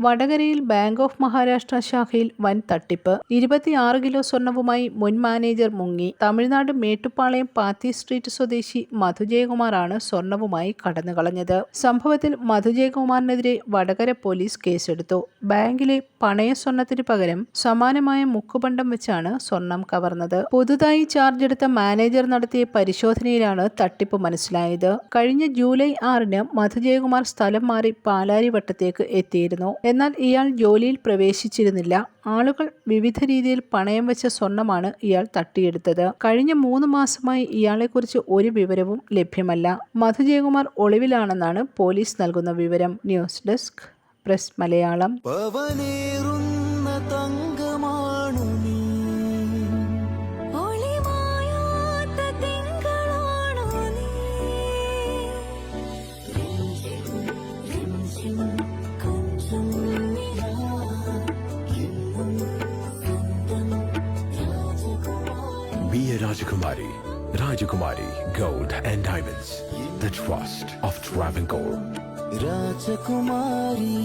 വടകരയിൽ bank of Maharashtra ശാഖയിൽ വൻ തട്ടിപ്പ്. 26 കിലോ സ്വർണവുമായി മുൻ മാനേജർ മുങ്ങി. തമിഴ്നാട് മേട്ടുപ്പാളയം പാത്തി സ്ട്രീറ്റ് സ്വദേശി മധു ജയകുമാറാണ് സ്വർണവുമായി കടന്നുകളഞ്ഞത്. സംഭവത്തിൽ മധു ജയകുമാറിനെതിരെ വടകര പോലീസ് കേസെടുത്തു. ബാങ്കിലെ പണയ സ്വർണത്തിന് പകരം സമാനമായ മുക്കുപണ്ടം വെച്ചാണ് സ്വർണം കവർന്നത്. പുതുതായി ചാർജ് എടുത്ത മാനേജർ നടത്തിയ പരിശോധനയിലാണ് തട്ടിപ്പ് മനസ്സിലായത്. കഴിഞ്ഞ ജൂലൈ 6-ന് മധു ജയകുമാർ സ്ഥലം മാറി പാലാരിവട്ടത്തേക്ക് എത്തിയിരുന്നു. എന്നാൽ ഇയാൾ ജോലിയിൽ പ്രവേശിച്ചിരുന്നില്ല. ആളുകൾ വിവിധ രീതിയിൽ പണയം വെച്ച സ്വർണമാണ് ഇയാൾ തട്ടിയെടുത്തത്. കഴിഞ്ഞ 3 മാസമായി ഇയാളെക്കുറിച്ച് ഒരു വിവരവും ലഭ്യമല്ല. മധു ജയകുമാർ ഒളിവിലാണെന്നാണ് പോലീസ് നൽകുന്ന വിവരം. News desk press Malayalam. Be a Rajakumari. Rajakumari Gold and Diamonds. The trust of Travancore. Rajakumari.